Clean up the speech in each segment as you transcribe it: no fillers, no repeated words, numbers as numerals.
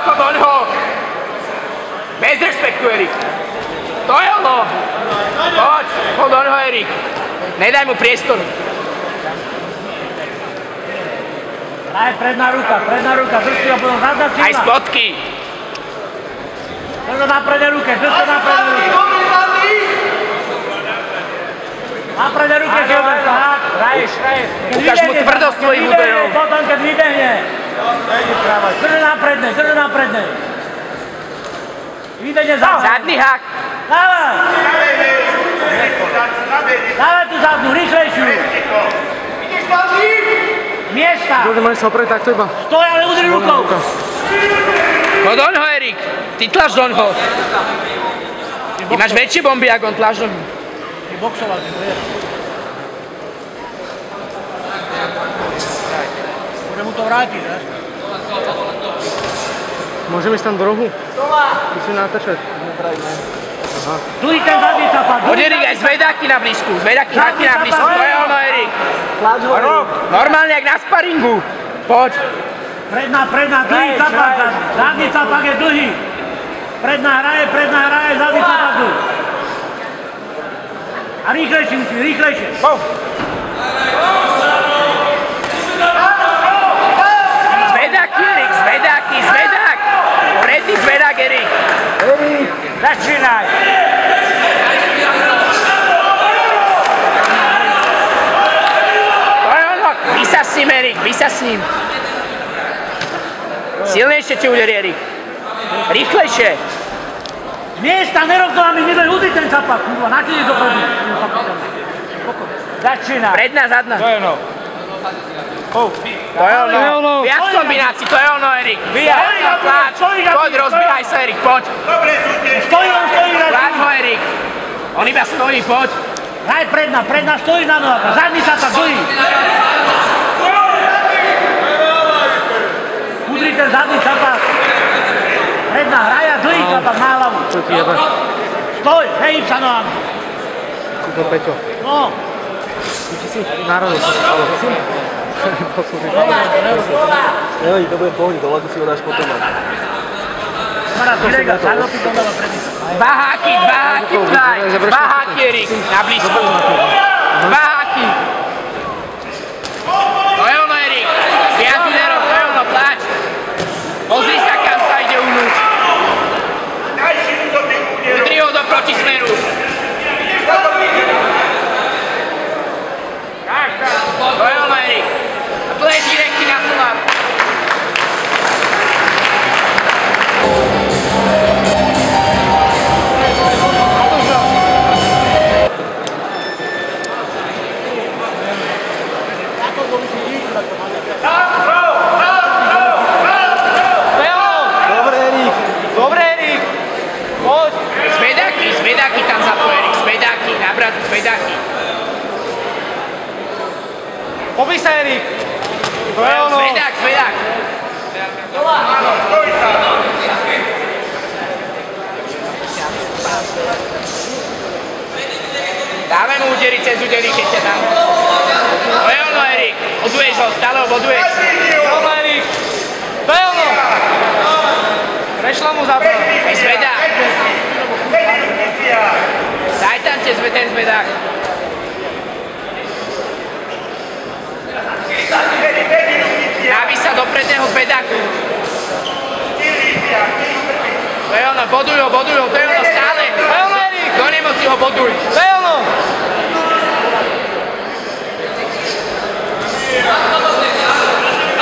chod doňho. Bez respektu, Erik. To je ono. Poď, chod doňho, Erik. Nedaj mu priestor. Aj predná ruka, drž si ho, potom zadná silná. Aj spotky. Drž ho na prednej ruke, Na prednej ruke, Žilber, tak. Hraješ. Ukáž mu tvrdosť svojich úderov. Potom, keď vybehne. Drž ho na prednej. Vybehne zadný. Zadný hák. Dávaj tú zadnú, rýchlejšiu. Miesta. Dobre, mali sa opraviť takto iba. Stoj, ale udri rukou. Chod doňho, Erik. Ty tlač doňho. Ty máš väčšie bomby, ako on tlač doňho. Ty boxoval, ty to je. Môže mu to vrátiť, ne? Môžeme ísť tam do rohu? Musím natáčať. Aha. Dlhý ten zadný capak. Poď, Erik, aj zvedáky na blízku. Zvedáky na blízku. To je ono, Erik. Normálne, jak na sparingu. Poď. Predná, dlhý capak. Zadný capak je dlhý. Predná hraje, zadný capak dlhý. A rýchlejšie musíme, rýchlejšie. Zvedáky, Erik, zvedák. Predný zvedák, Erik. Začínaj. To je ono. Vysas s ním, Erik, vysas s ním. Silnejšie ti uderí, Erik. Rýchlejšie. Miesta, nerovnovámi, nedaj udri ten capak. Nakýdeš dopredu. Začínaj. Predná, zadná. To je ono. To je ono. Viac kombinácií, to je ono, Erik. Poď, rozbíhaj sa, Erik, poď. Stojí. Tlač ho, Erik. On iba stojí, poď. Hraj predná, stojí na nohách. Zadný capak, dlhý. Udri ten zadný capak. Predná, hraj a dlhý capak na hlavu. Čo ti jebe? Stoj, hejím sa nohami. Super, Peťo. No. Ty si národil sa. Nevadí, to bude pohodiť, ale si ho dáš potom. Dva háky, Erik, na blízku. Dva háky. To je ono, Erik. Viac úderov, to je ono, tlač. Pozri sa, kam sa ide unúť. Udri ho do protismeru. To je ono, Erik. A to je direkty na Solár. Dobre, Erik. Poď. Zvedáky tam za to, Erik. Zvedáky, na bradu, zvedáky. Pobij sa, Erik. To je ono. Zvedák. Dáme mu údery cez údery, keď ťa dám. To je ono, Erik. Boduješ ho, stále ho boduješ. Dobre, Erik. To je ono. Prešla mu za to. Zvedák. Daj tam ten zvedák. Dávi sa do predného zvedáku. To je ono, boduj ho, to je ono stále. To je ono, Erik. Do nemoci ho boduj. To je ono.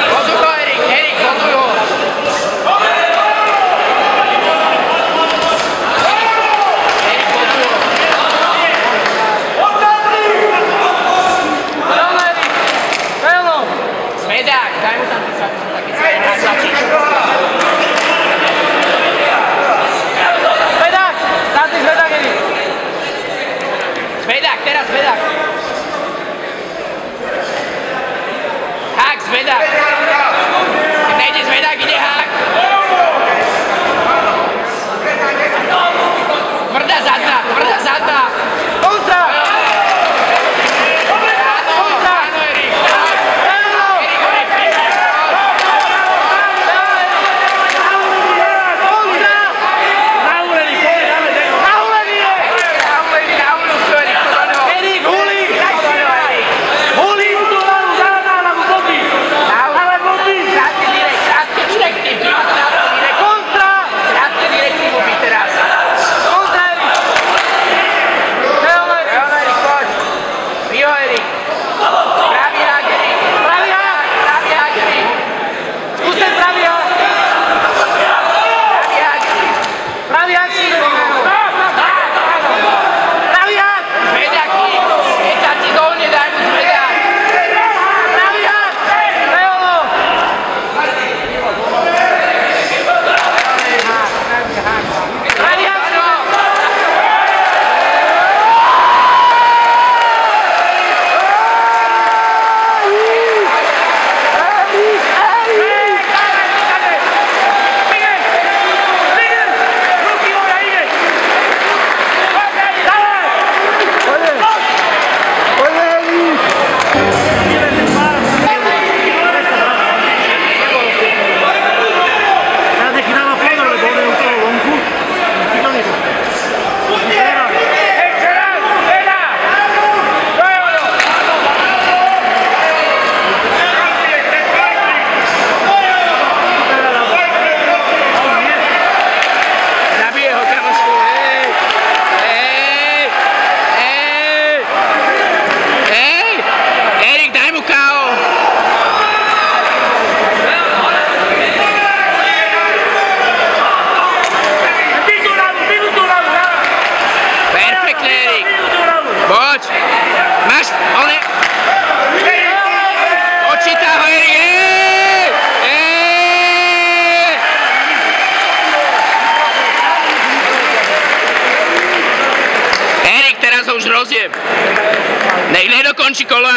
Boduj ho, Erik, boduj ho. Zvedák, daj mu tam taký zvedák, začíš. Zvedák, zadný zvedák, Erik. Zvedák, teraz zvedák. Hák, zvedák. Keď nejde zvedák, ide hák. Tvrdá zadná. Kontra.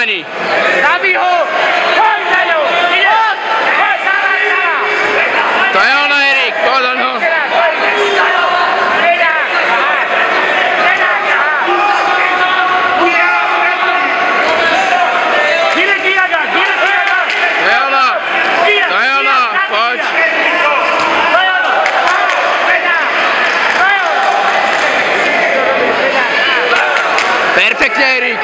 páni. Zabij ho! Poď za ňou! Poď! Poď, dávaj, dávaj! To je ono, Erik, poď ono. Perfektne, Erik.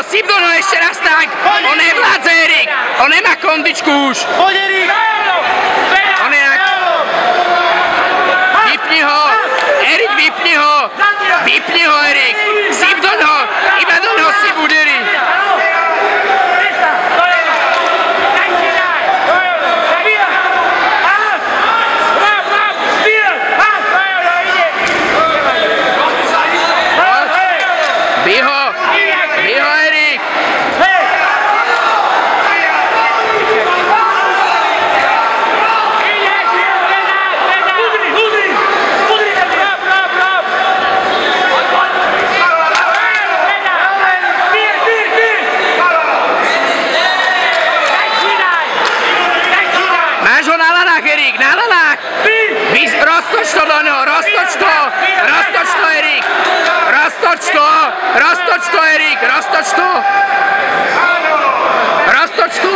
Sypdon ho ešte raz tak! On nevládze, Erik! On nemá kondičku už! Poď, Erik! On je jak... Vypni ho! Erik, vypni ho! Vypni ho, Erik! Sypdon ho! Iba do neho si buderi! Bij ho! Bij ho, Erik! Máš ho na lanách, Erik, na lanách! Roztoč to do neho, roztoč to! Roztoč to, Erik! Roztoč to! Roztoč to, Erik! Roztoč to! Roztoč to!